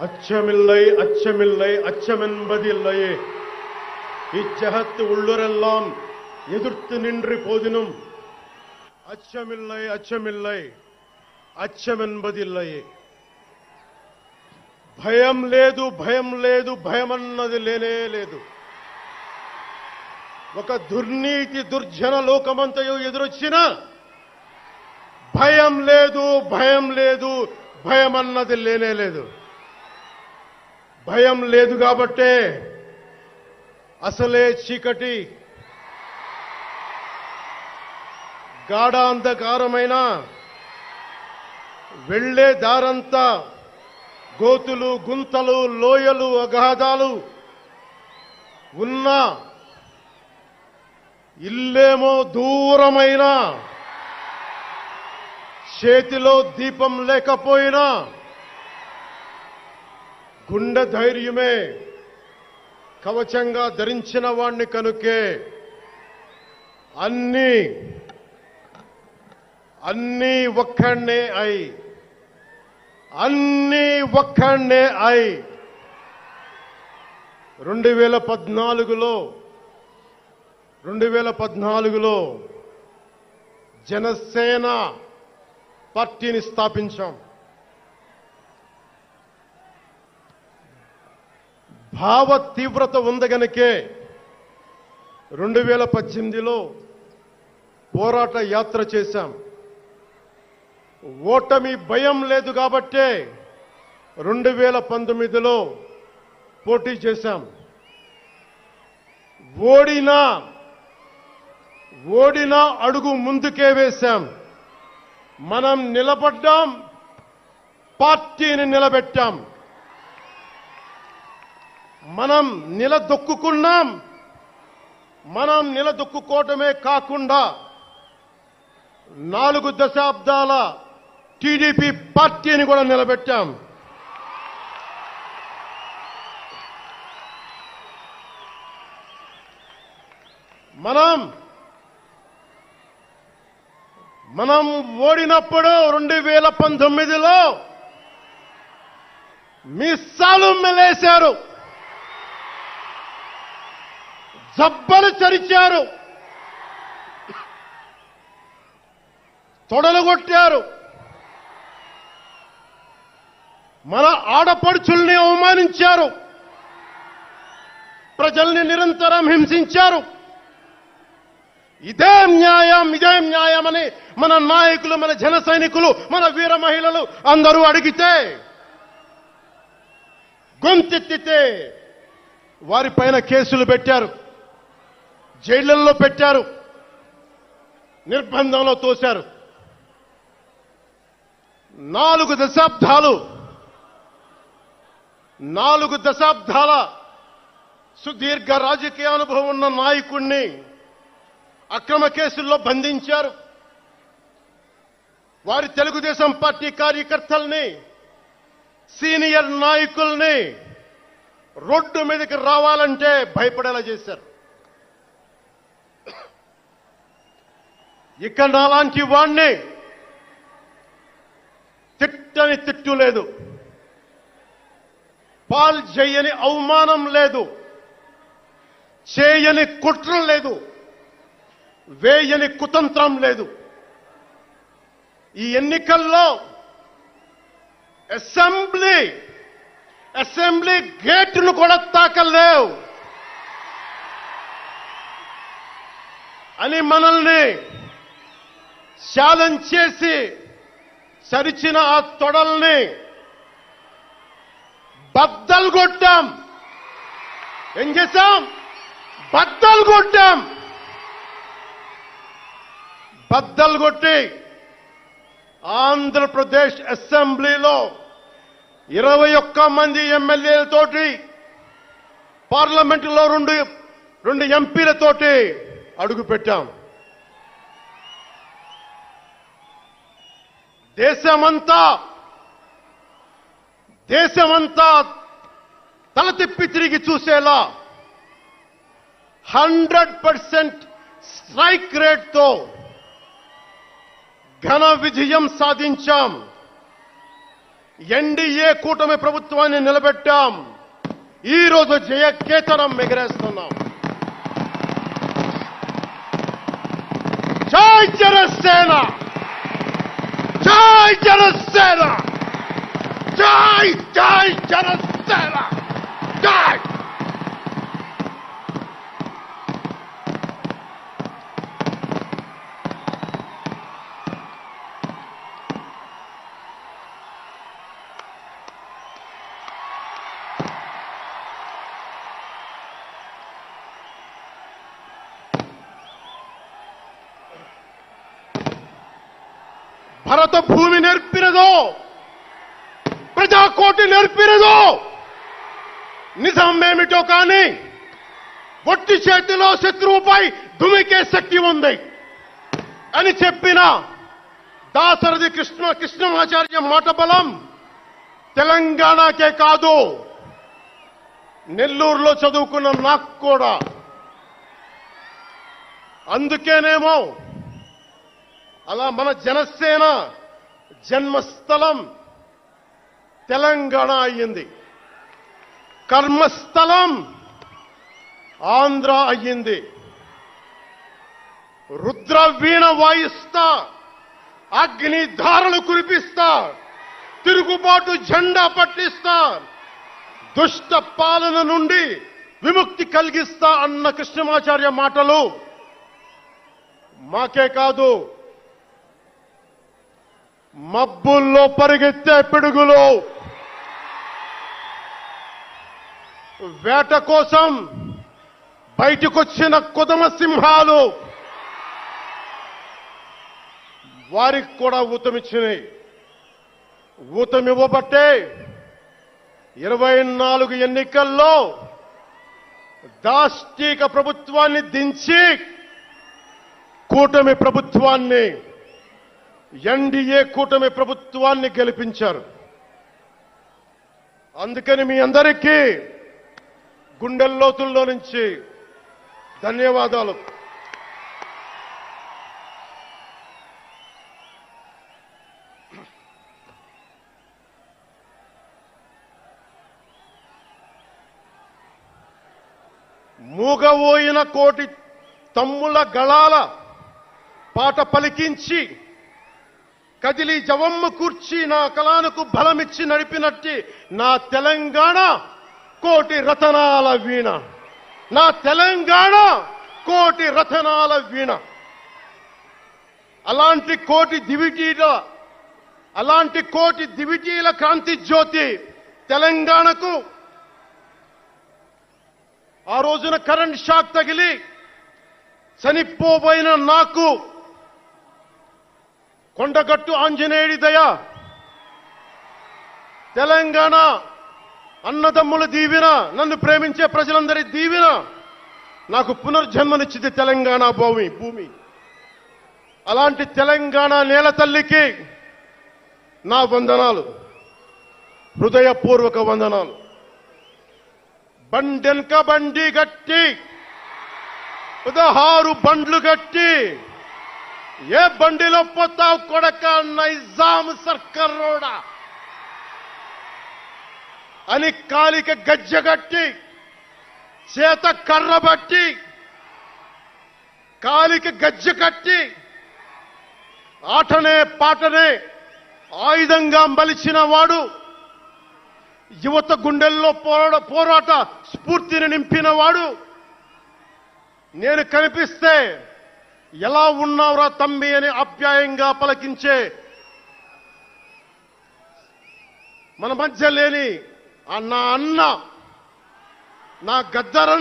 அச்சமில்லை அச்சமில்லை அச்சமென்பதில்லையே இச்சகத்து உள்ளுரெல்லாம் எதிர்த்து நின்று போதினும் அச்சமில்லை அச்சமில்லை అచ్చమెన్బదిల్లయే భయం లేదు భయం లేదు భయమన్నది లేనే లేదు. ఒక దుర్నీతి దుర్జన లోకమంతయు ఎదురొచ్చినా భయం లేదు భయం లేదు భయమన్నది లేనే లేదు. భయం లేదు కాబట్టే అసలే చీకటి గాఢ అంధకారమైన వెళ్లే దారంతా గోతులు గుంతలు లోయలు అగాధాలు ఉన్న ఇల్లేమో దూరమైన చేతిలో దీపం లేకపోయినా గుండె ధైర్యమే కవచంగా ధరించిన వాణ్ణి కనుకే అన్నీ ఒక్కడే అయి 2014లో జనసేన పార్టీని స్థాపించాం. భావ తీవ్రత ఉంది గనుకే 2018లో పోరాట యాత్ర చేశాం. ఓటమి భయం లేదు కాబట్టే 2019లో పోటీ చేశాం. ఓడినా అడుగు ముందుకే వేశాం. మనం నిలబడ్డాం, పార్టీని నిలబెట్టాం. మనం నిలదొక్కుకున్నాం. మనం నిలదొక్కుకోవటమే కాకుండా 4 దశాబ్దాల టీడీపీ పార్టీని కూడా నిలబెట్టాం. మనం ఓడినప్పుడు 2019లో మీసాలు మెలేశారు, జబ్బలు చరిచారు, తొడలు కొట్టారు, మన ఆడపడుచుల్ని అవమానించారు, ప్రజల్ని నిరంతరం హింసించారు. ఇదే న్యాయమని మన నాయకులు, మన జన సైనికులు, మన వీర మహిళలు అందరూ అడిగితే, గొంతెత్తితే వారిపైన కేసులు పెట్టారు, జైళ్లలో పెట్టారు, నిర్బంధంలో తోశారు. 4 దశాబ్దాల సుదీర్ఘ రాజకీయ అనుభవం ఉన్న నాయకుణ్ణి అక్రమ కేసుల్లో బంధించారు. వారి తెలుగుదేశం పార్టీ కార్యకర్తల్ని, సీనియర్ నాయకుల్ని రోడ్డు మీదకి రావాలంటే భయపడేలా చేశారు. ఇక నాలాంటి వాణ్ణి తిట్టని తిట్టు లేదు, పాల్ చేయని అవమానం లేదు, చేయని కుట్ర లేదు, వేయని కుతంత్రం లేదు. ఈ ఎన్నికల్లో అసెంబ్లీ గేటును కూడా తాకలేవు అని మనల్ని ఛాలెంజ్ చేసి సరిచిన ఆ తొడల్ని బద్దలు కొట్టాం. ఏం చేశాం? బద్దలు కొట్టాం. బద్దలు కొట్టి ఆంధ్రప్రదేశ్ అసెంబ్లీలో 21 మంది ఎమ్మెల్యేలతోటి, పార్లమెంటులో 2 ఎంపీలతోటి అడుగుపెట్టాం. దేశమంతా తల తిప్పి తిరిగి చూసేలా 100% స్ట్రైక్ రేట్తో ఘన విజయం సాధించాం. ఎన్డీఏ కూటమి ప్రభుత్వాన్ని నిలబెట్టాం. ఈ రోజు జయకేతనం ఎగరేస్తున్నాం. జై జనసేన, జై జనసేన, జై జై జనసేన, జై. భరత భూమి నేర్పినదో, ప్రజాకోటి నేర్పినదో నిజమేమిటో కానీ ఒట్టి చేతిలో శత్రువుపై దుమికే శక్తి ఉంది అని చెప్పిన దాశరథి కృష్ణమాచార్య మాట బలం తెలంగాణకే కాదు, నెల్లూరులో చదువుకున్న నాకు కూడా. అందుకేనేమో అలా మన జనసేన జన్మస్థలం తెలంగాణ అయ్యింది, కర్మస్థలం ఆంధ్ర అయ్యింది. రుద్ర వీణ వాయిస్తా, అగ్ని ధారలు కురిపిస్తా, తిరుగుబాటు జెండా పట్టిస్తా, దుష్ట పాలన నుండి విముక్తి కలిగిస్తా అన్న కృష్ణమాచార్య మాటలు మాకే కాదు, మబ్బుల్లో పరిగెత్తే పిడుగులు, వేట కోసం బయటకొచ్చిన కొదమ సింహాలు వారికి కూడా ఊతమిచ్చినాయి. ఊతమివ్వబట్టే 24 ఎన్నికల్లో దాష్టీక ప్రభుత్వాన్ని దించి కూటమి ప్రభుత్వాన్ని, ఎన్డీఏ కూటమి ప్రభుత్వాన్ని గెలిపించారు. అందుకని మీ అందరికీ గుండెల్లోతుల్లో నుంచి ధన్యవాదాలు. మూగబోయిన కోటి తమ్ముల గళాల పాట పలికించి కదిలి జవమ్మ కూర్చి నా కళానికి బలమిచ్చి నడిపినట్టి నా తెలంగాణ కోటి రతనాల వీణ, నా తెలంగాణ కోటి రతనాల వీణ. అలాంటి కోటి దివిటీల క్రాంతి జ్యోతి తెలంగాణకు ఆ రోజున కరెంట్ షాక్ తగిలి చనిపోబోయిన నాకు కొండగట్టు ఆంజనేయుడి దయ, తెలంగాణ అన్నదమ్ముల దీవెన, నన్ను ప్రేమించే ప్రజలందరి దీవెన నాకు పునర్జన్మనిచ్చింది తెలంగాణ భూమి. అలాంటి తెలంగాణ నేల తల్లికి నా వందనాలు, హృదయపూర్వక వందనాలు. బండెన్క బండి గట్టి 16 బండ్లు గట్టి ఏ బండిలో పోతావు కొడక నైజాం సర్కారోడా అని కాలిక గజ్జగట్టి, చేత కర్రబట్టి కాలిక గజ్జ కట్టి ఆటనే పాటనే ఆయుధంగా మలిచిన వాడు, యువత గుండెల్లో పోరాట స్ఫూర్తిని నింపిన వాడు, నేను కనిపిస్తే ఎలా ఉన్నావురా తమ్మి అని ఆప్యాయంగా పలకించే మన మధ్య లేని నా అన్న, నా గద్దరన్న